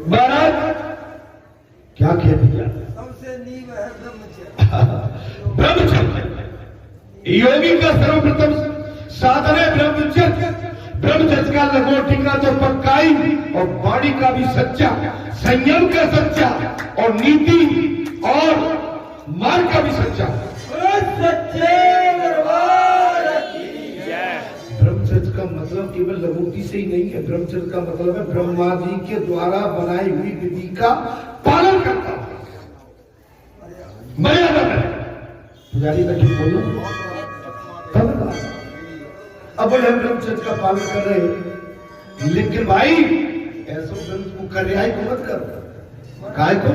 महाराज क्या कह दिया? सबसे नींव है ब्रह्मचर्य। ब्रह्मचर्य योगी का सर्वप्रथम साधन है ब्रह्मचर्य। ब्रह्मचर्य का लंगोटी का तो पक्का ही, और वाणी का भी सच्चा, संयम का सच्चा, और नीति और मार्ग का भी सच्चा। सच्चे दरबार की जय। ब्रह्मचर्य का मतलब केवल लंगोटी से ही नहीं है। ब्रह्मचर्य का मतलब है ब्रह्मा जी के द्वारा बनाई हुई विधि का पालन करता है। मर्यादा में पुजारी बैठे बोलो तब अब बोले हम ब्रह्मचर्य का पालन कर रहे हैं, लेकिन भाई ऐसा ग्रंथ को कर रहा है को मत करो। काय को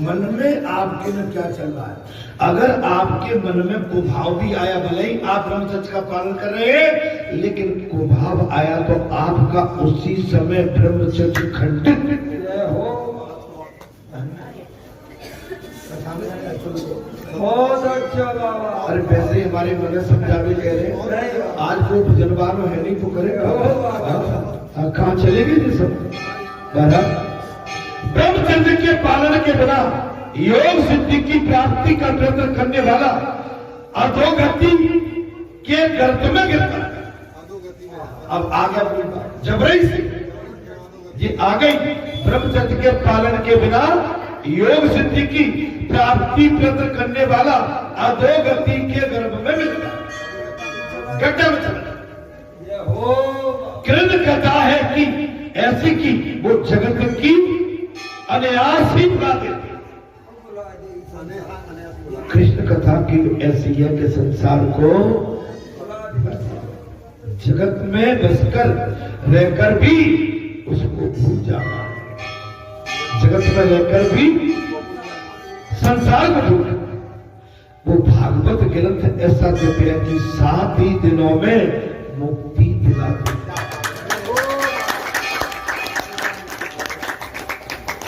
मन में आपके में क्या चल रहा है? अगर आपके मन में कुभाव भी आया, भले ही आप ब्रह्मचर्य का पालन कर रहे हैं, लेकिन कुभाव आया तो आपका उसी समय ब्रह्मचर्य खंडित हो। बहुत अच्छा बाबा। अरे वैसे हमारे मन समझावे कह रहे हैं, आज कोई जनवार में है नहीं तो करेगा कहाँ चले गए थे सब। ब्रह्मचर्य के पालन के बिना योग सिद्धि की प्राप्ति का प्रयत्न करने वाला अधोगति के गर्त में गिरता है। अब आ गया कोई बात जबरई से, ये आ गई। ब्रह्मचर्य के पालन के बिना योग सिद्धि की प्राप्ति प्रयत्न करने वाला अधोगति के गर्भ में मिलता है, गड्ढा में चला। कृष्ण कथा है कि ऐसी की वो जगत की अनायास ही बुला देते। कृष्ण कथा की ऐसी है कि संसार को जगत में बसकर रहकर भी उसको भूल जाना है। जगत में रहकर भी संसार को भूल। वो भागवत ग्रंथ ऐसा कहते हैं कि 7 ही दिनों में मुक्ति दिला देता है।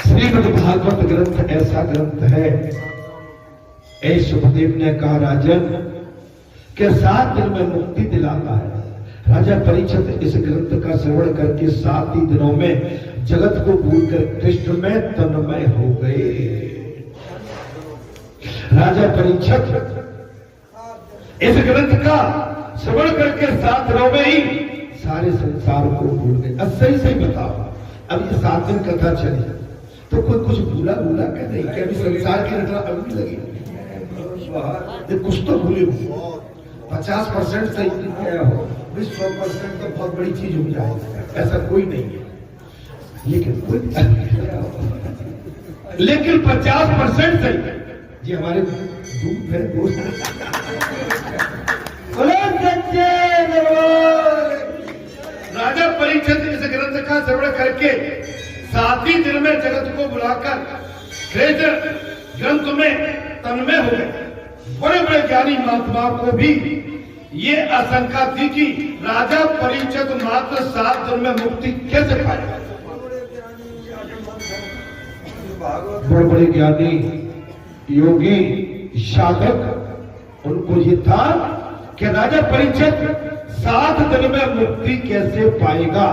श्रीमद् भागवत ग्रंथ ऐसा ग्रंथ है, ऐ सुखदेव ने कहा राजन कि 7 दिन में मुक्ति दिलाता है। राजा परीक्षित इस ग्रंथ का श्रवण करके 7 ही दिनों में जगत को भूलकर कृष्ण में तन्मय हो गए। राजा परीक्षित इस ग्रंथ का श्रवण करके 7 दिनों में ही सारे संसार को भूल गए। अब सही सही बताओ, अब ये 7 दिन कथा चली तो कोई कुछ भूला क्या नहीं? क्या अभी संसार की रचना अभी लगी? कुछ तो भूले हो। 50% सही हो, 100% तो बहुत बड़ी चीज हो जाए, ऐसा कोई नहीं है। लेकिन 50% सही है। ये हमारे दूध है राजा परीक्षित इस ग्रंथ का श्रवण करके 7 ही दिन में जगत को बुलाकर कृष्ण ग्रंथ में तन्मय हो गए। बड़े बड़े ज्ञानी महात्माओं को भी ये आशंका थी कि राजा परीक्षित मात्र 7 दिन में मुक्ति कैसे पाएगा। बड़े बड़े ज्ञानी योगी साधक उनको ये था कि राजा परीक्षित 7 दिन में मुक्ति कैसे पाएगा।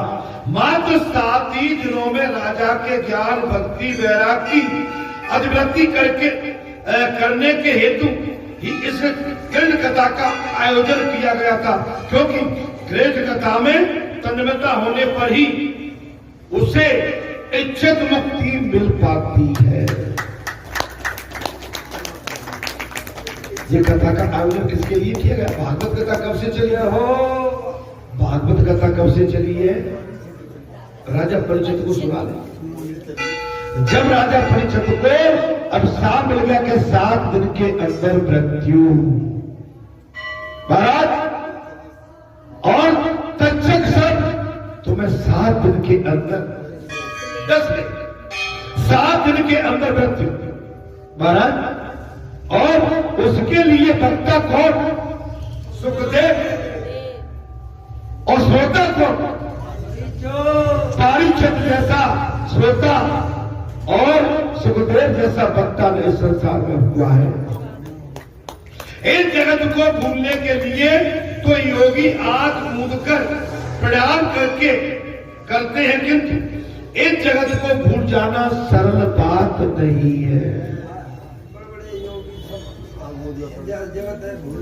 मात्र 7 ही दिनों में राजा के ज्ञान भक्ति वैराग्य की अधिवृत्ति करने के हेतु ही इस कृष्ण कथा का आयोजन किया गया था, क्योंकि कृष्ण कथा में तन्मयता होने पर ही उसे इच्छित मुक्ति मिल पाती है। ये कथा का आयोजन किसके लिए किया गया? भागवत कथा कब से चली है? भागवत कथा कब से चली है? राजा परीक्षित को सुना दे। जब राजा परीक्षित को अब साथ मिल गया कि 7 दिन के अंदर मृत्यु, महाराज और तक्षक सब तुम्हें 7 दिन के अंदर 7 दिन के अंदर मृत्यु, महाराज। और उसके लिए वक्ता कौन? सुखदेव। और श्रोता कौन? परीक्षित जैसा श्रोता और सुखदेव जैसा वक्ता ने इस संसार में हुआ है। इन जगत को भूलने के लिए तो योगी आंख मूंदकर प्रणाम करके करते हैं, किंतु इस जगत को भूल जाना सरल बात नहीं है। बड़े योगी सब जगत है भूल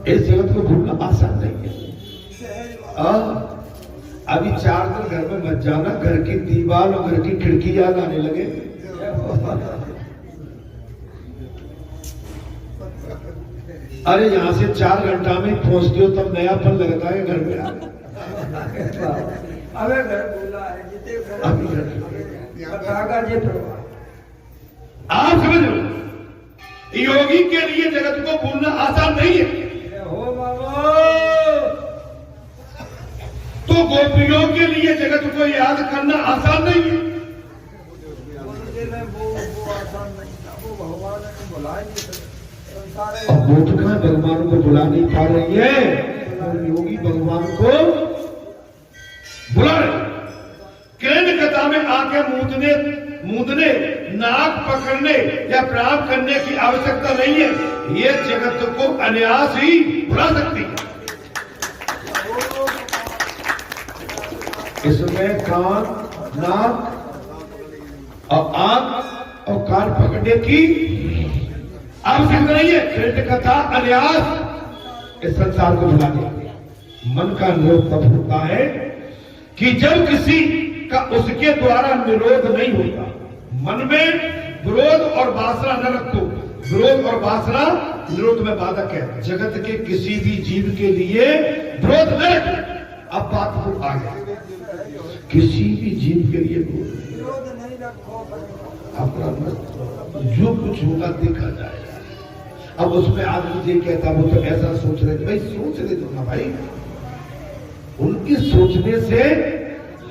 इस जगत को भूलना आसान नहीं है। सहज अभी 4 दिन घर में मत जाना, घर की दीवार और घर की खिड़की याद आने लगे। अरे यहां से 4 घंटा में पहुंचती हो तब नयापन लगता है घर में आने। अबे घर बोला है जिते अभी घर बतागा जे प्रभा आप समझ लो, योगी के लिए जगत को भूलना आसान नहीं है। हो बाबा तो गोपियों के लिए जगत को याद करना आसान नहीं है। वो आसान नहीं था, वो भगवान ने बुलाया नहीं संसार अब वो तो कहाँ भगवान को बुला नहीं पा रही है, और योगी भगवान को बुला रहे। कृष्ण कथा में आके मूदने, नाक पकड़ने या प्रणाम करने की आवश्यकता नहीं है। ये जगत को अनायास ही बुला सकती है। इसमें कान, नाक और आंख और कान पकड़ने की आवश्यकता नहीं है। कृष्ण कथा अनायास इस संसार को बुला देती। मन का निरोध तब होता है कि जब किसी का उसके द्वारा निरोध नहीं होता। मन में विरोध और वासना न रखो। विरोध और वासना निरोध में बाधक है। जगत के किसी भी जीव के लिए विरोध न रखो। अब बात को आ गया, किसी भी जीव के लिए विरोध नहीं रखो अपना जो कुछ होगा देखा जाएगा। अब उसमें आदमी ये कहता वो तो ऐसा सोच रहे थे, भाई सोच रहे दो ना भाई। उनकी सोचने से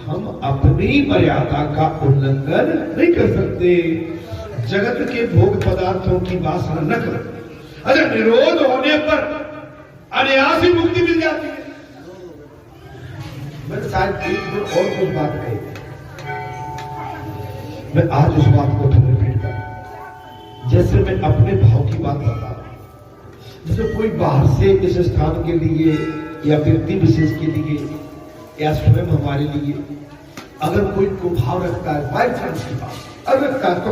हम अपनी मर्यादा का उल्लंघन नहीं कर सकते। जगत के भोग पदार्थों की वासना न करो। अच्छा, निरोध होने पर अनायास ही मुक्ति मिल जाती है। मैंने शायद एक दिन और कुछ बात कही, मैं आज उस बात को फिर रिपीट कर। जैसे मैं अपने भाव की बात बता रहा हूं, जैसे कोई बाहर से इस स्थान के लिए या व्यक्ति विशेष के लिए या स्वयं हमारे लिए अगर कोई कुभाव रखता है, बाई चांस की बात अगर रखता है, तो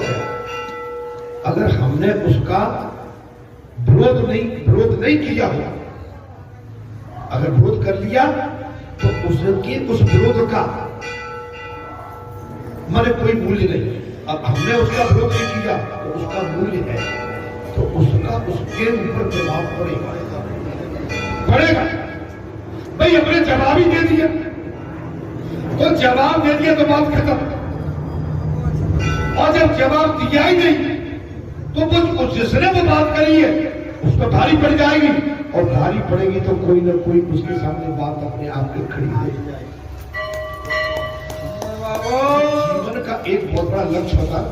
अगर हमने उसका विरोध नहीं किया हो, अगर विरोध कर लिया तो उसके उस विरोध का माने कोई मूल्य नहीं। अब हमने उसका विरोध नहीं किया तो उसका मूल्य है, तो उसका उसके ऊपर प्रभाव पड़ेगा। भाई हमने जवाब ही दे दिया, तो जवाब दे दिया तो बात खत्म। और जब जवाब दिया ही नहीं तो वो जिसने वो बात करी है उस पर भारी पड़ जाएगी, और भारी पड़ेगी तो कोई ना कोई उसके सामने बात अपने आप पे खड़ी हो जाएगी। जीवन का एक बहुत बड़ा लक्ष्य होता है।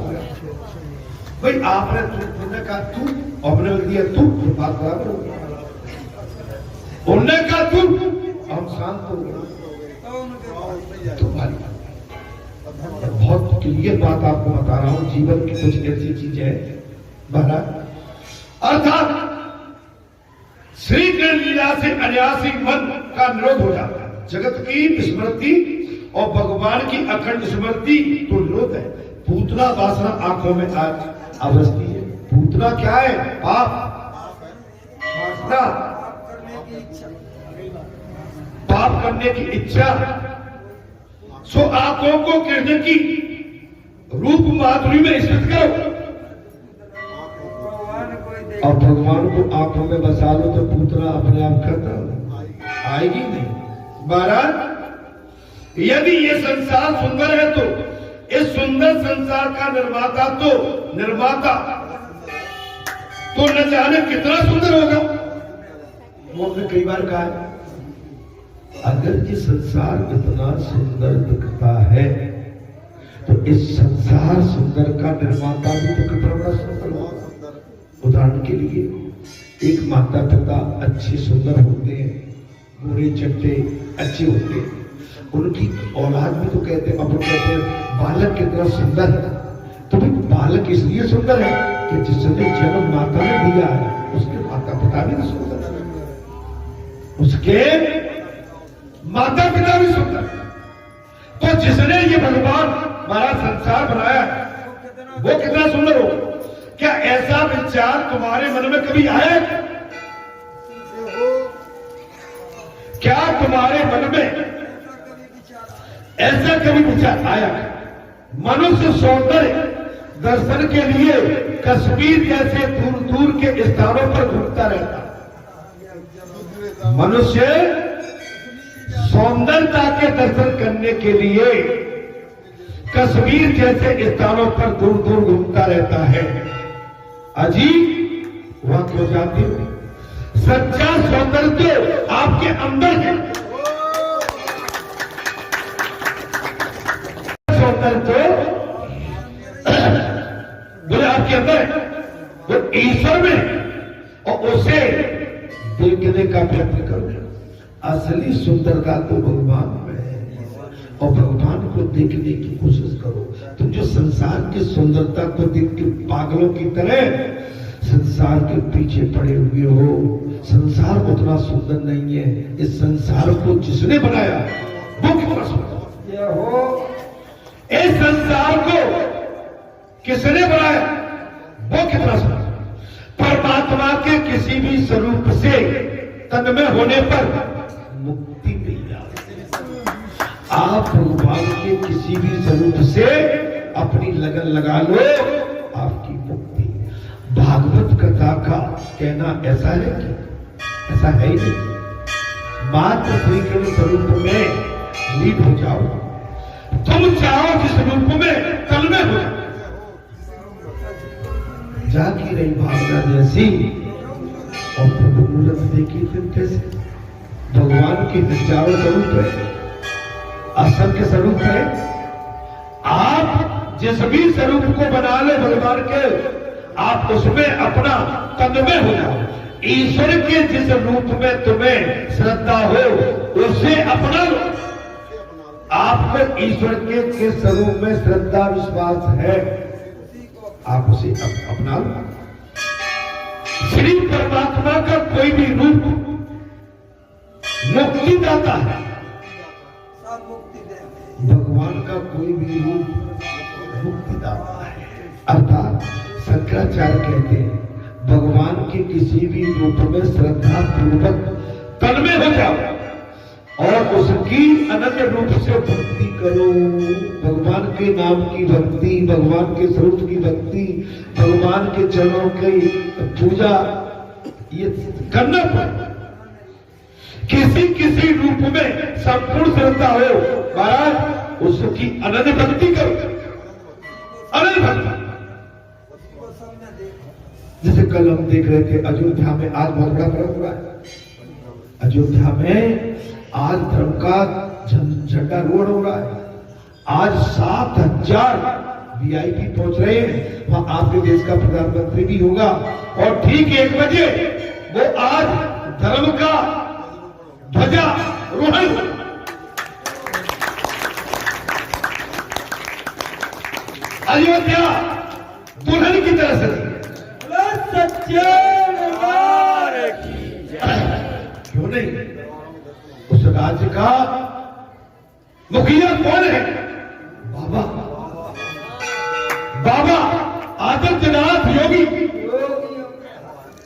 भाई आपने तुमने कहा तू, आपने दिया तू, तो बात बराबर हो गई। उन्होंने कहा तू, हम शांत हो गए, तुम्हारी बहुत क्लियर बात आपको बता रहा हूं। जीवन की कुछ ऐसी चीजें हैं अर्थात श्री कृष्ण लीला से अनायासी मन का निरोध हो जाता है। जगत की स्मृति और भगवान की अखंड स्मृति तो निरोध है। पूतना वासना आंखों में अवस्थी है। पूतना क्या है? पाप, वासना, पाप करने की इच्छा। सो आंखों को कृष्ण की रूप माधुरी में स्थित करो, और भगवान को आंखों में बसा लो तो पूतना अपने आप खत्म, आएगी नहीं। महाराज यदि ये संसार सुंदर है तो इस सुंदर संसार का निर्माता तो न जाने कितना सुंदर होगा। वो हमने कई बार कहा है, अगर ये संसार इतना सुंदर दिखता है तो इस संसार सुंदर का निर्माता भी तो कितना बड़ा सुंदर होगा। उदाहरण के लिए एक माता पिता अच्छे सुंदर होते हैं, गोरे चट्टे अच्छे होते हैं, उनकी औलाद भी तो कहते हैं, अब कहते हैं बालक कितना सुंदर है। तो भाई बालक इसलिए सुंदर है कि जिसने जन्म माता ने दिया है उसके माता पिता भी सुंदर है, उसके माता पिता भी सुंदर है। तो जिसने ये भगवान तुम्हारे मन में कभी आया? क्या तुम्हारे मन में ऐसा कभी विचार आया? मनुष्य सौंदर्य दर्शन के लिए कश्मीर जैसे दूर दूर के स्थानों पर घूमता रहता। मनुष्य सौंदर्यता के दर्शन करने के लिए कश्मीर जैसे स्थानों पर दूर दूर घूमता रहता है। अजी वहां क्यों जाते हो? सच्चा सौंदर्य तो आपके अंदर है। सौंदर्य तो जो आपके अंदर है वो ईश्वर में है और उसे देखने का प्रयत्न करो। असली सुंदरता तो भगवान में है और भगवान को देखने की कोशिश करो। तुम जो संसार की सुंदरता को देख के पागलों की तरह संसार के पीछे पड़े हुए हो, संसार उतना सुंदर नहीं है। इस संसार को जिसने बनाया वो कितना सुंदर हो। इस संसार को किसने बनाया वो कितना सुंदर। परमात्मा के किसी भी स्वरूप से तन्मय होने पर मुक्ति मिल जाती। आप भगवान के किसी भी स्वरूप से अपनी लगन लगा लो, आपकी मुक्ति। भागवत कथा का कहना ऐसा है कि ऐसा है ही नहीं। मात्र श्री कृष्ण स्वरूप में लीन हो जाओ। तुम चाहो जिस रूप में तन्मय हो जाओ। जागी रही भावना जैसी और प्रभु मूर्त देखी फिर कैसे? भगवान की हजारों स्वरूप है, असंख्य स्वरूप है। आप जिस भी स्वरूप को बना ले भगवान के, आप उसमें अपना तन्मय हो जाओ। ईश्वर के जिस रूप में तुम्हें श्रद्धा हो उसे अपना लो। आपको ईश्वर के किस स्वरूप में श्रद्धा विश्वास है आप उसे अपना लो। श्री परमात्मा का कोई भी रूप मुक्ति दाता है। भगवान का कोई भी रूप मुक्ति दाता है। अर्थात शंकराचार्य कहते हैं भगवान के किसी भी रूप में श्रद्धा पूर्वक तन्मय हो जाओ और उसकी अनन्य रूप से भक्ति करो। भगवान के नाम की भक्ति, भगवान के स्वरूप की भक्ति, भगवान के चरणों की पूजा ये करना पड़ेगा। किसी किसी रूप में संपूर्ण श्रद्धा हो महाराज उसकी अनन्य भक्ति करो। अनन्य भक्ति जैसे कल हम देख रहे थे अयोध्या में आज बहुत बड़ा पर्व हुआ है। अयोध्या में आज धर्म का झंडारोहण हो रहा है। आज 7,000 VIP पहुंच रहे हैं। वहां आपके देश का प्रधानमंत्री भी होगा और ठीक 1 बजे वो आज धर्म का ध्वजारोहण। अयोध्या दुल्हन की तरह से सच्चे क्यों नहीं? उस राज्य का मुखिया कौन है? बाबा बाबा आदित्यनाथ योगी।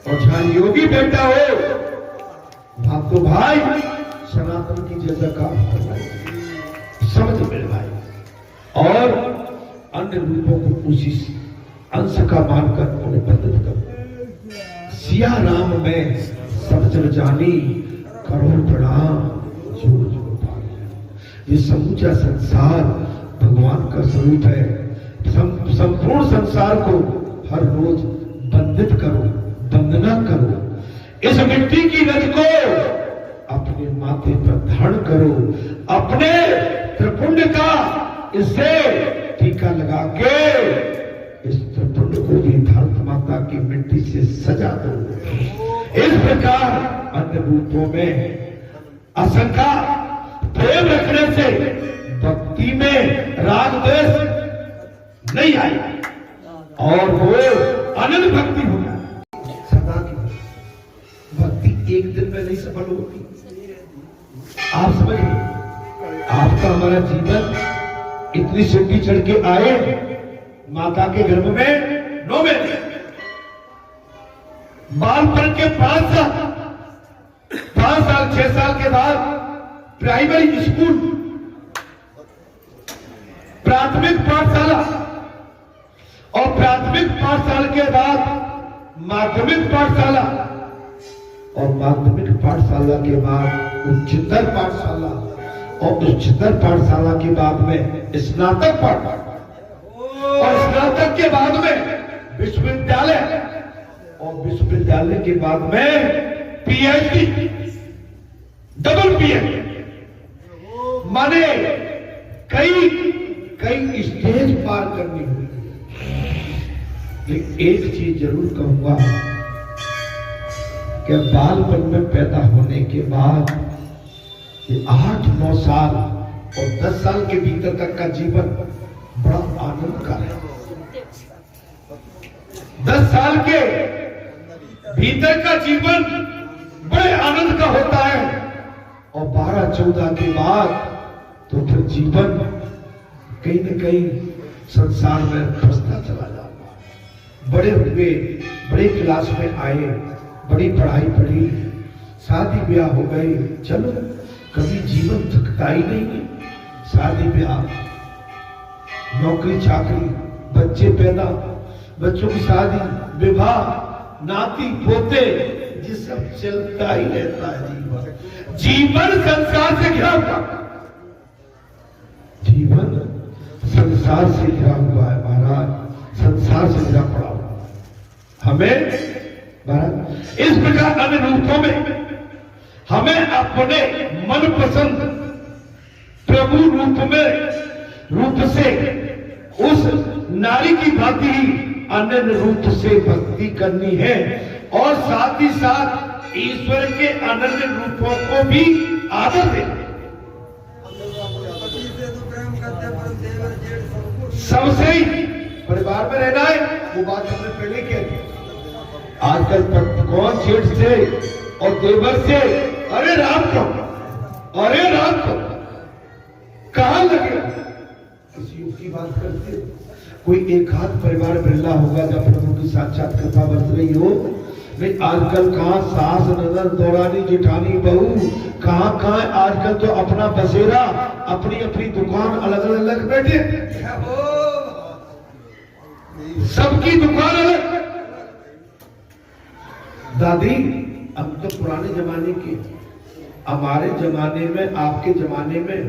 और जहां योगी बेटा हो वहां तो भाई सनातन की जैसा काम कर रहा है। समझ मेरे भाई और अन्य रूपों को उसी अंश का मानकर उन्हें बंधित करो। सिया राम में सब जन जानी करोड़ प्रणाम जोर जोर पाल। ये समूचा संसार भगवान का स्वरूप है। संपूर्ण संसार को हर रोज बंधित करो, वंदना करो। इस मिट्टी की रज को अपने माथे पर धारण करो। अपने त्रिपुंड का इससे टीका लगा के इस त्रिपुंड को भी भारत माता की मिट्टी से सजा दो। इस प्रकार अन्य रूपों में असंख्य प्रेम रखने से भक्ति में राग द्वेष नहीं आई और वो अनंत भक्ति हो जाए। सदा की भक्ति एक दिन में नहीं सफल होती। आप समझिए आपका हमारा जीवन इतनी सीढ़ी चढ़ के आए माता के गर्भ में 9 महीने बालपन के 5 साल 6 साल के बाद प्राइमरी स्कूल, प्राथमिक पाठशाला, और प्राथमिक पाठशाला के बाद माध्यमिक पाठशाला, और माध्यमिक पाठशाला के बाद उच्चतर पाठशाला, और उच्चतर पाठशाला के बाद में स्नातक पाठशाला, और स्नातक के बाद में विश्वविद्यालय, और विश्वविद्यालय के बाद में पीएचडी, डबल पीएचडी, माने कई स्टेज पार करनी हुई। लेकिन एक चीज जरूर कहूंगा कि बालपन में पैदा होने के बाद ये 8-9 साल और 10 साल के भीतर तक का जीवन बड़ा आनंद का है। 10 साल के भीतर का जीवन बड़े आनंद का होता है, और 12-14 के बाद तो फिर जीवन कहीं न कहीं संसार में फंसता चला जाता है। बड़े हुए, बड़े क्लास में आए, बड़ी पढ़ाई पढ़ी, शादी ब्याह हो गई, चलो कभी जीवन थकता ही नहीं। शादी ब्याह, नौकरी चाकरी, बच्चे पैदा, बच्चों की शादी, विवाह, नाती पोते, ये सब चलता ही रहता है। जीवन संसार से घिरा हुआ, जीवन संसार से घिरा हुआ है महाराज, संसार से घिरा पड़ा हुआ। हमें महाराज इस प्रकार अन्य रूपों में हमें अपने मनपसंद प्रभु रूप से उस नारी की भांति ही अन्य रूप से भक्ति करनी है, और साथ ही साथ ईश्वर के अनन्य रूपों को भी आदर देना। सबसे ही परिवार में रहना है, वो बात हमने पहले कही। आजकल कौन जेठ से और देवर से अरे राम को कहां लगे, किसी युग की बात करते। कोई एक हाथ परिवार बिरला होगा जब प्रभु की साक्षात कृपा बरस रही हो। नहीं आजकल कहां सास नजर दौरानी जेठानी बहू, कहां आजकल तो अपना बसेरा, अपनी अपनी दुकान अलग अलग बैठे, सबकी दुकान अलग। दादी हम तो पुराने जमाने के, हमारे जमाने में, आपके जमाने में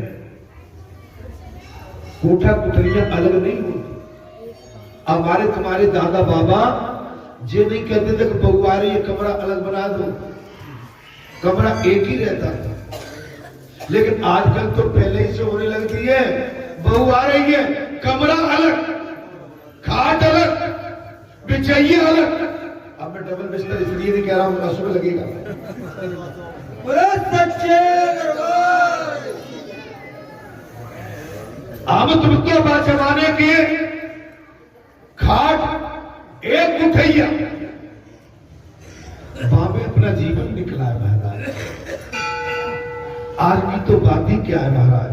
कोठा कुठरियां अलग नहीं होती। हमारे तुम्हारे दादा बाबा ये नहीं कहते थे कि बहू आ रही है कमरा अलग बना दो, कमरा एक ही रहता था। लेकिन आजकल तो पहले ही से होने लगती है, बहू आ रही है कमरा अलग, खाट अलग, बिछाइए अलग। अब मैं डबल बिस्तर इसलिए नहीं कह रहा हूं, असुर लगेगा। हम तुम तो जमाने के खाट एक उठैया वहां में अपना जीवन निकला है महाराज। आज की तो बात ही क्या है महाराज,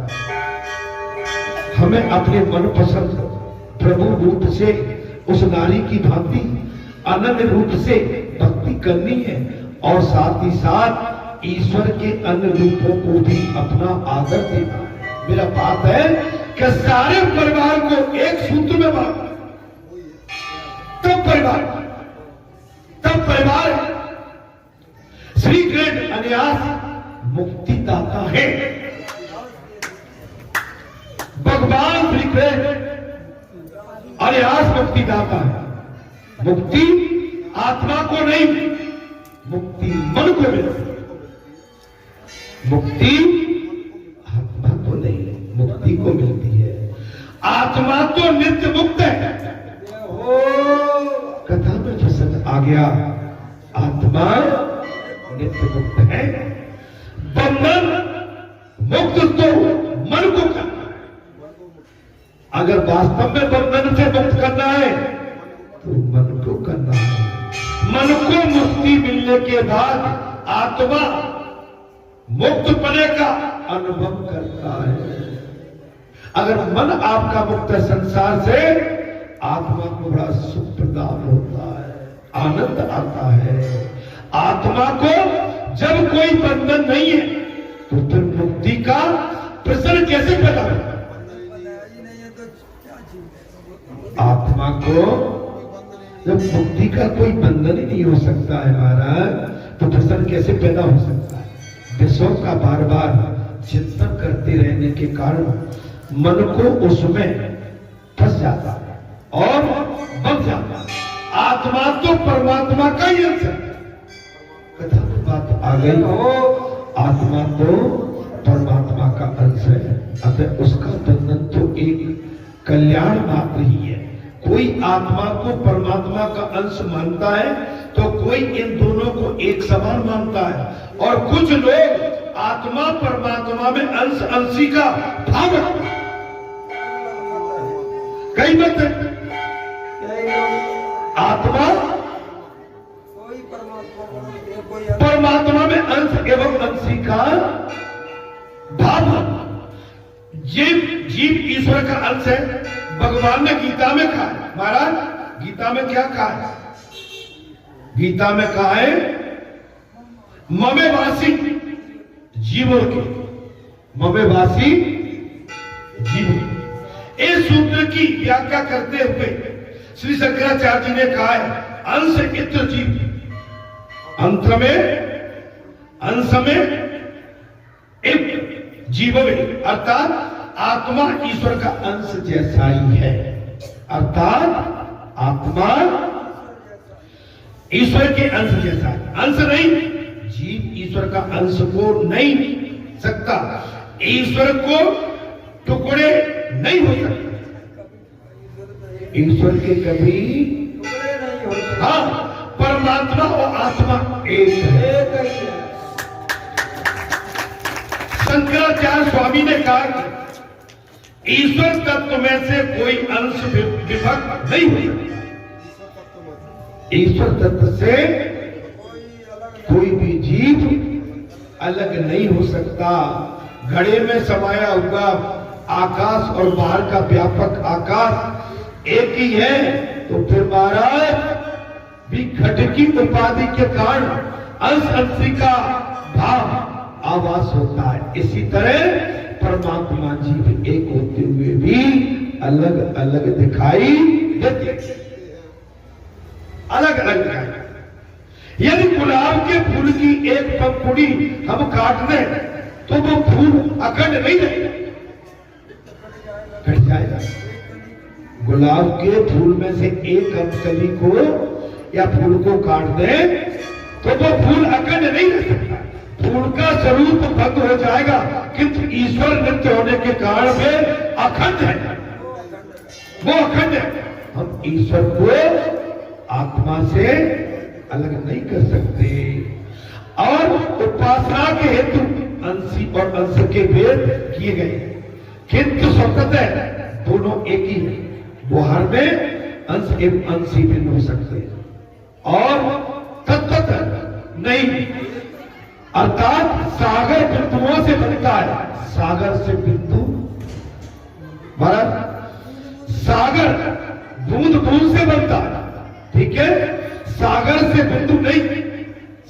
हमें अपने मनपसंद प्रभु रूप से उस नारी की भांति अनन्य रूप से भक्ति करनी है, और साथ ही साथ ईश्वर के अन्य रूपों को भी अपना आदर देना। मेरा बात है कि सारे परिवार को एक सूत्र में बांध, तब परिवार श्री ग्रेट अन्यास मुक्तिदाता है। भगवान श्री ग्रेट अन्यास मुक्तिदाता है। मुक्ति आत्मा को नहीं, मुक्ति मन को मिलती है। मुक्ति आत्मा को नहीं, मुक्ति को मिलती है। आत्मा तो नित्य मुक्त है। कथा में प्रसंग आ गया, आत्मा नित्य मुक्त है। बंधन मुक्त तो मन को करना है। अगर वास्तव में बंधन से मुक्त करना है तो मन को करना है। मन को मुक्ति मिलने के बाद आत्मा मुक्त पने का अनुभव करता है। अगर मन आपका मुक्त है संसार से, आत्मा को बड़ा सुख प्रदान होता है। आनंद आता है। आत्मा को जब कोई बंधन नहीं है तो फिर मुक्ति का प्रश्न कैसे पैदा होगा? आत्मा को जब मुक्ति का कोई बंधन ही नहीं हो सकता है महाराज, तो प्रश्न कैसे पैदा हो सकता है? विषयों का बार बार चिंतन करते रहने के कारण मन को उसमें फंस जाता है और बन जाता है। आत्मा तो परमात्मा का ही अंश है। कथा तो बात आ गई हो, आत्मा तो परमात्मा का अंश है, अतः उसका बंधन तो एक कल्याण मात्र ही है। कोई आत्मा को परमात्मा का अंश मानता है तो कोई इन दोनों को एक समान मानता है, और कुछ लोग आत्मा परमात्मा में अंश अंशी का भाव रखते हैं। कई मत आत्मा परमात्मा में अंश एवं अंशी का भाव, जीव ईश्वर का अंश है। भगवान ने गीता में कहा है, महाराज गीता में क्या कहा है? गीता में कहा है ममेवासी जीवों के, ममेवासी जीवों। इस सूत्र की व्याख्या करते हुए श्री शंकराचार्य जी ने कहा है अंश इत्र जीव, अंश में एक जीव में, अर्थात आत्मा ईश्वर का अंश जैसा ही है। अर्थात आत्मा ईश्वर के अंश जैसा है। अंश नहीं, जीव ईश्वर का अंश को नहीं सकता, ईश्वर को टुकड़े नहीं हो सकते। ईश्वर के कभी हाँ, परमात्मा और आत्मा एक है। शंकराचार्य स्वामी ने कहा कि ईश्वर तत्व में से कोई अंश विभक्त नहीं हो सकता। ईश्वर तत्व से कोई भी जीव अलग नहीं हो सकता। घड़े में समाया हुआ आकाश और बाहर का व्यापक आकाश एक ही है, तो फिर महाराज भी घट की उपाधि के कारण अंश अंशी का भाव आवास होता है। इसी तरह परमात्मा जीव एक होते हुए भी अलग अलग दिखाई देते, अलग अलग दिखाई। यदि गुलाब के फूल की एक पंखुड़ी हम काट दें तो वो फूल अखंड नहीं रहेगा, कट जाएगा। गुलाब के फूल में से एक कली को या फूल को काट दें तो वो फूल अखंड नहीं रह सकता, फूल का स्वरूप भंग हो जाएगा। किंतु ईश्वर नित्य होने के कारण वे अखंड है, वो अखंड है। हम ईश्वर को आत्मा से अलग नहीं कर सकते, और उपासना के हेतु अंशी और अंश के भेद किए गए, किंतु स्वतः दोनों एक ही है। बाहर में अंश एवं अंशी भिन्न हो सकते हैं और तत्वतः नहीं। अर्थात सागर बिंदुओं से बनता है, सागर से बिंदु, भारत सागर बूंद बूंद से बनता है, ठीक है। सागर से बिंदु नहीं,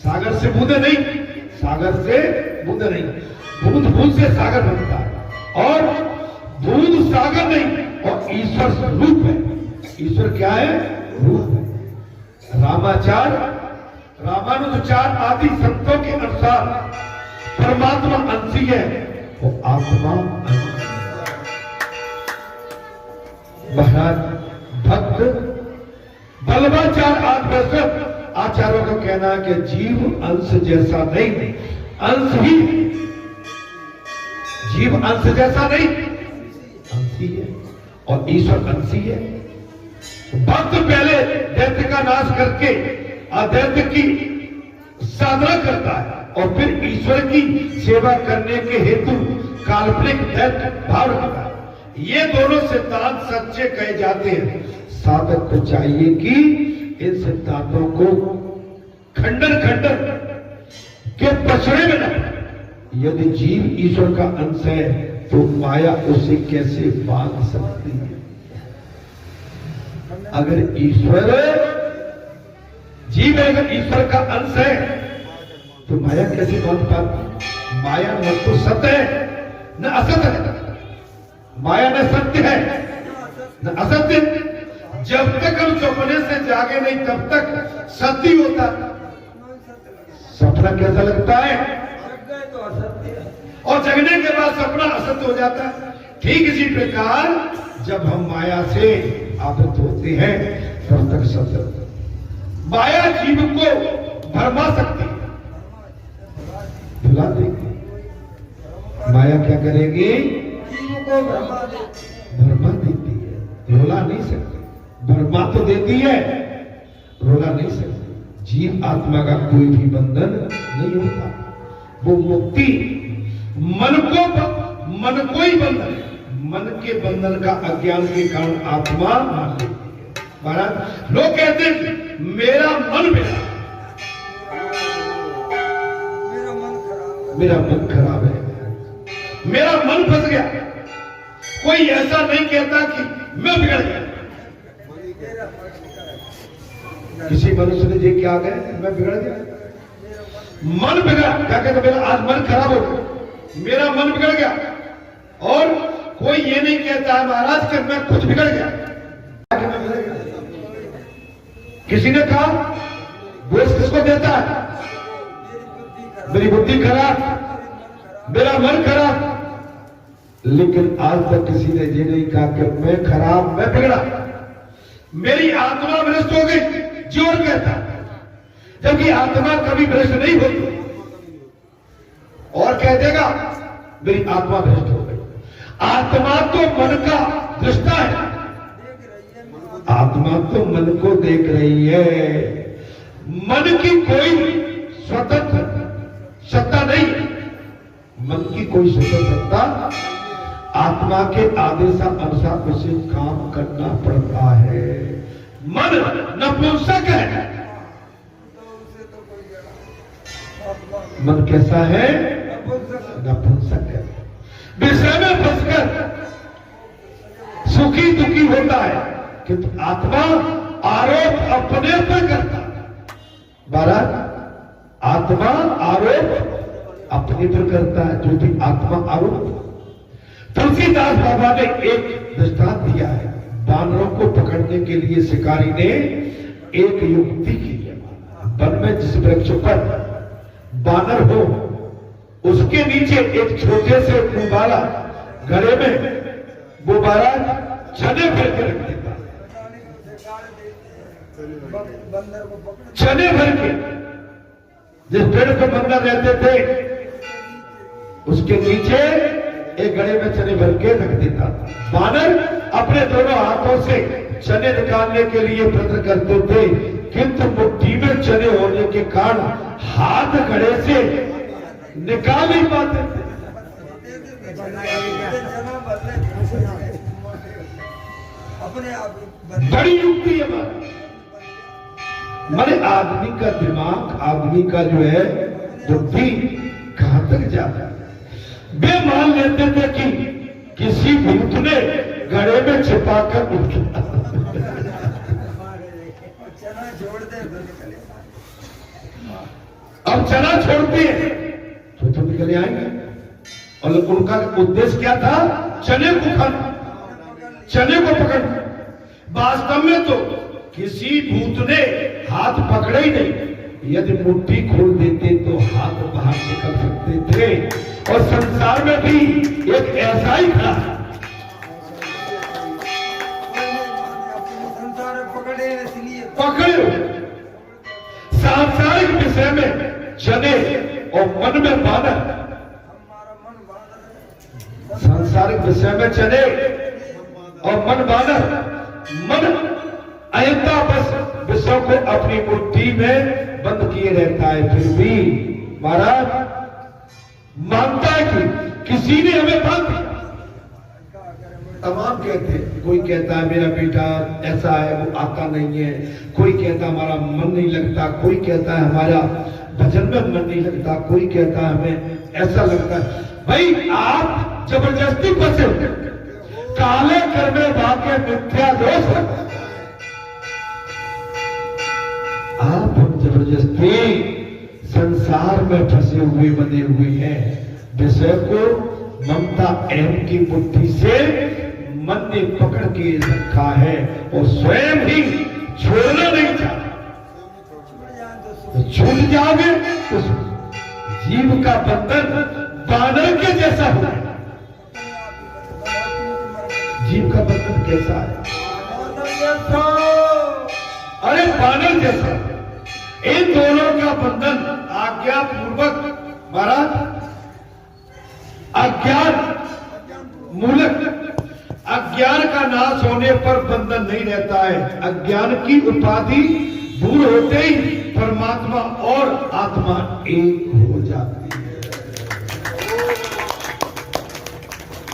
सागर से बूंदे नहीं, सागर से बूंदे नहीं, बूंद बूंद से सागर बनता है। और बूंद सागर नहीं, और ईश्वर रूप है। ईश्वर क्या है? रूप है। रामाचार्य रामानुजाचार्य आदि संतों के अनुसार परमात्मा अंशी है, वो आत्मा अंशी। महाराज भक्त बल्लभाचार्य आदि आचार्यों का कहना है कि जीव अंश जैसा नहीं, अंश ही, जीव अंश जैसा नहीं, अंशी है, और ईश्वर अंशी है। भक्त पहले दैत्य का नाश करके अदैत्य की साधना करता है और फिर ईश्वर की सेवा करने के हेतु काल्पनिक दैत्य भाव रखता है। ये दोनों सिद्धांत सच्चे कहे जाते हैं। साधक को चाहिए कि इन सिद्धांतों को खंडन के पछड़े में न। यदि जीव ईश्वर का अंश है तो माया उसे कैसे बांध सकती है? अगर ईश्वर जीव अगर ईश्वर का अंश है तो माया कैसे बांध पाती? माया न तो सत्य है न असत्य है, माया न सत्य है न असत्य। जब तक हम सपने से जागे नहीं तब तक सत्य होता। सपना कैसा लगता है? तो असत्य है। और जगने के बाद सपना असत्य हो जाता है। ठीक इसी प्रकार जब हम माया से आवृत होते हैं तब तक सत्य होता है। माया जीव को भरमा सकती है, भुला देगी। माया क्या करेगी? जीव को भरमा देती है, रुला नहीं सकती। भरमा तो देती है, रुला नहीं सकती। जीव आत्मा का कोई भी बंधन नहीं होता। वो मुक्ति मन को ही बंधन है। मन के बंधन का अज्ञान के कारण आत्मा मान लेती है। महाराज लोग कहते हैं मेरा मन बिगड़ा, मेरा मन खराब है, मेरा मन फंस गया। कोई ऐसा नहीं कहता कि मैं बिगड़ गया। किसी मनुष्य ने ये क्या गए मैं बिगड़ गया, मन बिगड़ा। क्या कहते मेरा आज मन खराब हो गया, मेरा मन बिगड़ गया। और कोई ये नहीं कहता है महाराज कि मैं कुछ बिगड़ गया। किसी ने कहा दोष किसको देता है? मेरी बुद्धि खराब, मेरा मन खराब। लेकिन आज तक किसी ने ये नहीं कहा कि मैं खराब, मैं बिगड़ा, मेरी आत्मा भ्रष्ट हो गई। जोर कहता है, जबकि आत्मा कभी भ्रष्ट नहीं होती। और कह देगा मेरी आत्मा भ्रष्ट हो गई। आत्मा तो मन का दृष्टा है, आत्मा तो मन को देख रही है। मन की कोई स्वतंत्र सत्ता नहीं, मन की कोई स्वतंत्र सत्ता। आत्मा के आदेशानुसार उसे काम करना पड़ता है। मन नपुंसक है। मन कैसा है? नपुंसक है। विषय में फंसकर सुखी दुखी होता है, किंतु आत्मा आरोप अपने पर करता है। महाराज आत्मा आरोप अपने पर करता है, जो भी आत्मा आरोप। तुलसीदास बाबा ने एक दृष्टांत दिया है। बानरों को पकड़ने के लिए शिकारी ने एक युक्ति की है। वन में जिस वृक्ष पर बानर हो उसके नीचे एक छोटे से गुब्बारा घड़े में गुब्बारा चने भर के रख देता। चने भर के, जिस पेड़ पर बंदर रहते थे उसके नीचे एक घड़े में चने भर के रख देता। बानर अपने दोनों हाथों से चने निकालने के लिए प्रयत्न करते थे, किंतु मुट्ठी में चने होने के कारण हाथ घड़े से निकाल नहीं पाते थे। बड़ी युक्ति है हमारे आदमी का दिमाग, आदमी का जो है बुद्धि कहां तक जाता है। वे मान लेते थे कि किसी भूत ने घड़े में छिपाकर अब चना छोड़ते हैं तो निकले आएंगे। और उनका उद्देश्य क्या था? चने को खाना, चने को पकड़ना। वास्तव में तो किसी भूत ने हाथ पकड़े ही नहीं। यदि मुट्ठी खोल देते तो हाथ बाहर निकल सकते थे। और संसार में भी एक ऐसा ही था, पकड़े सांसारिक विषय में चने और मन में बानर। सांसारिक विषय में चने और मन बानर। मन अहिंसा बस विषयों को अपनी मुट्ठी में बंद किए रहता है। फिर भी महाराज मानता है कि किसी ने हमें बांध दिया। तमाम कहते हैं, कोई कहता है मेरा बेटा ऐसा है वो आता नहीं है, कोई कहता हमारा मन नहीं लगता, कोई कहता है हमारा भजन में मन नहीं लगता, कोई कहता है हमें ऐसा लगता है। भाई आप जबरदस्ती फंसे हो, काले कर्मे वाक्य मिथ्या दोष। आप जबरदस्ती संसार में फंसे हुए बने हुए हैं। विषय को ममता एम की मुट्ठी से मन ने पकड़ के रखा है और स्वयं ही छोड़ना नहीं चाहता। तो छूट जाओगे तो जीव का बंधन बानर के जैसा हो। जीव का बंधन कैसा है? अरे बानर जैसा। इन दोनों का बंधन आज्ञा पूर्वक महाराज अज्ञान मूलक अज्ञान का नाश होने पर बंधन नहीं रहता है। अज्ञान की उपाधि दूर होते ही परमात्मा और आत्मा एक हो जाती है।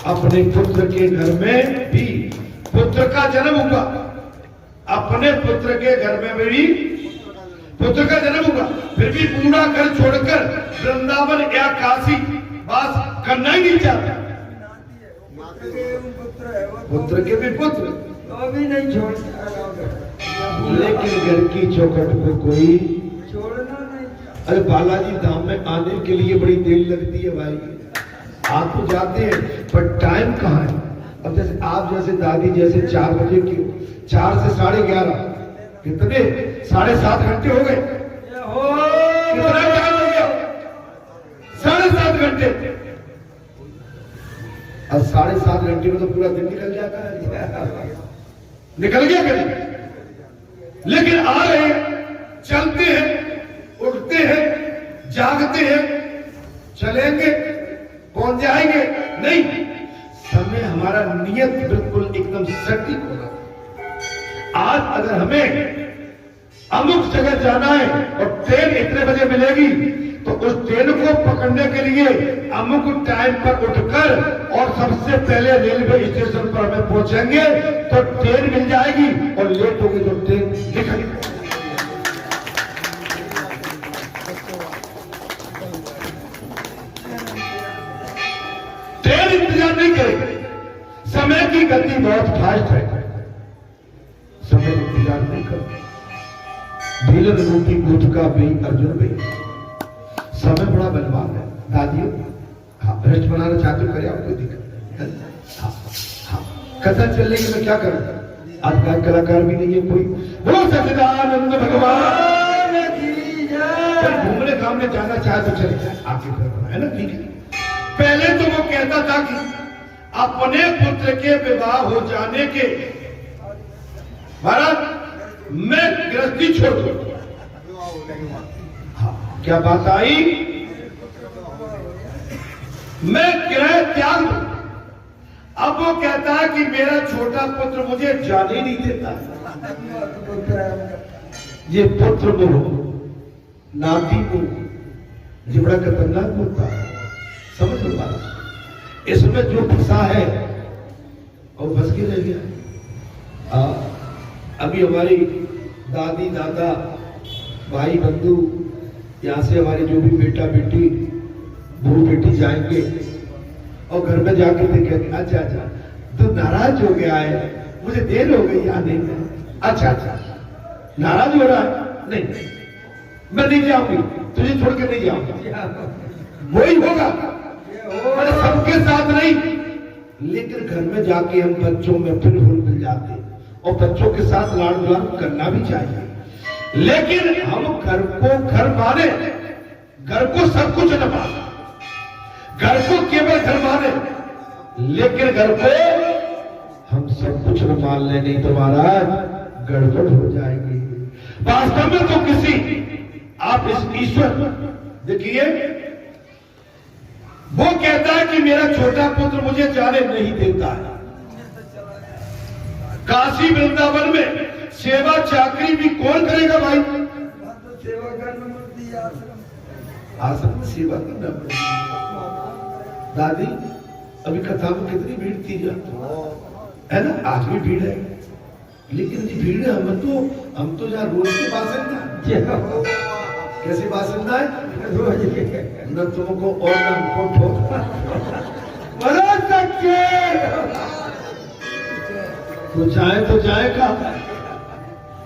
अपने पुत्र के घर में भी पुत्र का जन्म हुआ। अपने पुत्र के घर में भी पुत्र का जन्म हुआ, फिर भी पूरा घर छोड़कर वृंदावन या काशी वास करना ही नहीं चाहता। पुत्र के भी पुत्र तो भी नहीं छोड़ता, लेकिन घर की चौखट को कोई छोड़ना नहीं चाहता। अरे बालाजी धाम में आने के लिए बड़ी देर लगती है भाई। आप तो जाते हैं पर टाइम कहाँ है? अब जैसे आप जैसे दादी जैसे 4 बजे की 4 से 11:30 कितने 7.5 घंटे हो गए। कितना टाइम हो गया? 7.5 घंटे। अब 7.5 घंटे में तो पूरा दिन निकल जाता है। निकल गया कभी? लेकिन आ रहे हैं, चलते हैं, उठते हैं, जागते हैं, चलेंगे, पहुंच जाएंगे नहीं। समय हमारा नियत बिल्कुल एकदम सटीक होना। आज अगर हमें अमुक जगह जाना है और ट्रेन इतने बजे मिलेगी तो उस ट्रेन को पकड़ने के लिए अमुक टाइम पर उठकर और सबसे पहले रेलवे स्टेशन पर हमें पहुंचेंगे तो ट्रेन मिल जाएगी और लेट होगी तो ट्रेन निकल। ट्रेन इंतजार नहीं करेगी। समय की गति बहुत फास्ट है, समय इंतजार नहीं करता। भीलन रूपी गुटका भी अर्जुन भी समय बड़ा बलवान है। दादियों हाँ भ्रष्ट बनाना चाहते हो, करे आपको दिक्कत है। हाँ हाँ कथा चलने की मैं क्या करूं? आज का कलाकार भी नहीं है कोई। बोलो सच्चिदानंद भगवान की जय। घूमने घामने जाना चाहे तो चले जाए, आपकी तरफ है ना, ठीक है। पहले तो वो कहता था कि अपने पुत्र के विवाह हो जाने के महाराज मैं गृहस्थी छोड़ दूं। हाँ क्या बात आई? मैं गृह त्याग दूं। अब वो कहता है कि मेरा छोटा पुत्र मुझे जाने ही नहीं देता। ये पुत्र मोह नाती मोह ये बड़ा खतरनाक होता है, समझ लो बात। इसमें जो फंसा है और फंस के रह गया। अभी हमारी दादी दादा भाई बंधु यहाँ से हमारे जो भी बेटा बेटी बहू बेटी जाएंगे और घर में जाके देखेंगे अच्छा अच्छा तो नाराज हो गया है, मुझे देर हो गई आने में। अच्छा अच्छा नाराज हो रहा है? नहीं मैं नहीं जाऊंगी, तुझे छोड़ के नहीं जाऊंगी। वही होगा मैंने सबके साथ नहीं, लेकिन घर में जाके हम बच्चों में फिर घुल मिल जाते और बच्चों के साथ लाड़ दुलार करना भी चाहिए। लेकिन हम घर को घर माने, घर को सब कुछ न माने, घर को केवल घर माने, लेकिन घर को हम सब कुछ न मान ले, नहीं तो महाराज गड़बड़ हो जाएगी। वास्तव में तो किसी आप इस ईश्वर देखिए वो कहता है कि मेरा छोटा पुत्र मुझे जाने नहीं देता है। काशी वृंदावन में सेवा चाकरी भी कौन करेगा भाई? सेवा करना पड़ती है, आश्रम में सेवा करना पड़ती है। दादी अभी कथा में कितनी भीड़ थी है ना, आज भी भीड़ है, लेकिन ये भीड़ हम तो जहाँ रोज के बासिंदा। कैसे बासिंदा है? न तुमको और न हमको तो जाए का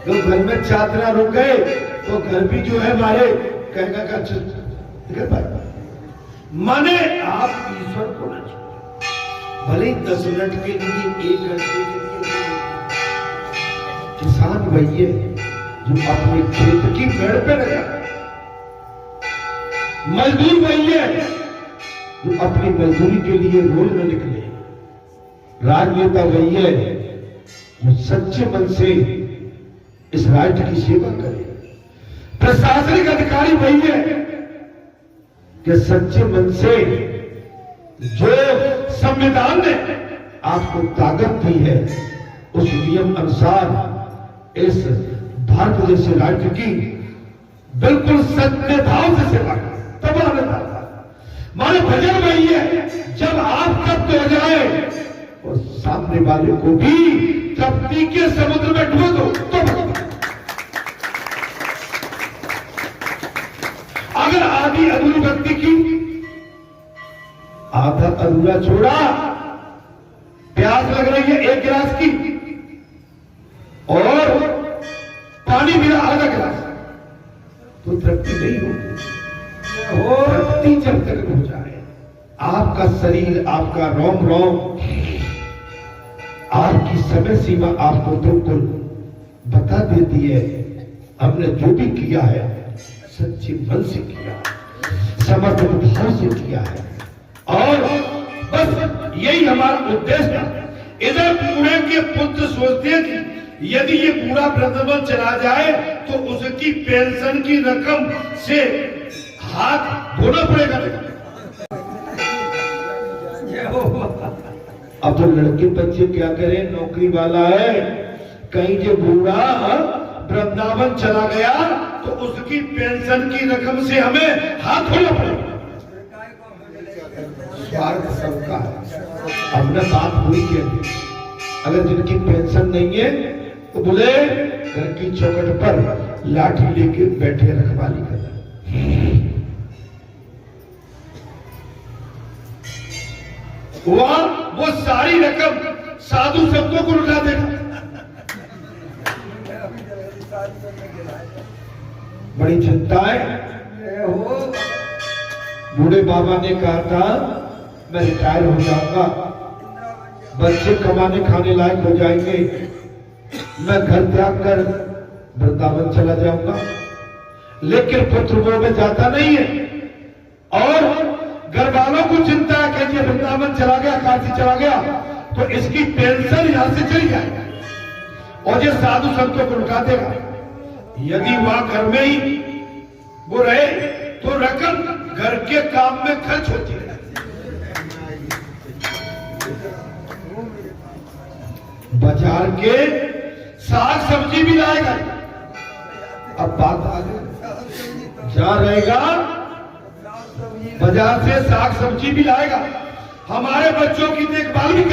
तो घर में चादरा रुक गए तो घर भी जो है हमारे कहने का देख भाई, माने आप ईश्वर को न छोड़े, भले 10 मिनट के लिए 1 घंटे के लिए। किसान वही है जो अपने खेत की मेड़ पे लगा, मजदूर वही है जो अपनी मजदूरी के लिए रोज न निकले, राजनेता वही है जो सच्चे मन से इस राष्ट्र की सेवा करे, प्रशासनिक अधिकारी वही है कि सच्चे मन से जो संविधान ने आपको ताकत दी है उस नियम अनुसार इस भारत जैसे राज्य की बिल्कुल सच्चे भाव से सेवा करे, तब आनंद आता है। माने भजन वही है, जब आप तप्त हो जाए और सामने वाले को भी तप्ती के समुद्र में डुबो दो तो अगर आधी अधूरी भक्ति की, आधा अधूरा छोड़ा, प्यास लग रही है 1 गिलास की और पानी मिला आधा गिलास, तो तृप्ति नहीं होगी। तृप्ति जब तक हो जाए, आपका शरीर, आपका रोम रोम, आपकी समय सीमा आपको बिल्कुल बता देती है हमने जो भी किया है सच्चे मन से किया, समर्पित भाव से किया है, और बस यही हमारा उद्देश्य था। इधर पुणे के पुत्र सोचते हैं कि यदि ये पूरा वृंदावन चला जाए तो उसकी पेंशन की रकम से हाथ धोना पड़ेगा। अब तो लड़के बच्चे क्या करें, नौकरी वाला है, कहीं जो बूढ़ा वृंदावन चला गया तो उसकी पेंशन की रकम से हमें हाथ धोना पड़ेगा। स्वार्थ सबका है। हमने बात हुई कि अगर जिनकी पेंशन नहीं है तो बोले घर की चौखट पर लाठी लेके बैठे रखवाली करना। वो सारी रकम साधु शब्दों को लुटा देगा। बड़ी चिंता है। बूढ़े बाबा ने कहा था मैं रिटायर हो जाऊंगा, बच्चे कमाने खाने लायक हो जाएंगे, मैं घर त्याग कर वृंदावन चला जाऊंगा, लेकिन पुत्र वो में जाता नहीं है। और घर वालों को चिंता है कि ये वृंदावन चला गया, काशी चला गया तो इसकी पेंशन यहां से चली जाएगी और ये साधु संतों को लुटा देगा। यदि वहां घर में ही वो रहे तो रकम घर के काम में खर्च होती है। बाजार के साग सब्जी भी लाएगा। अब बात आ गई, जहां रहेगा बाजार से साग सब्जी भी लाएगा, हमारे बच्चों की देखभाल भी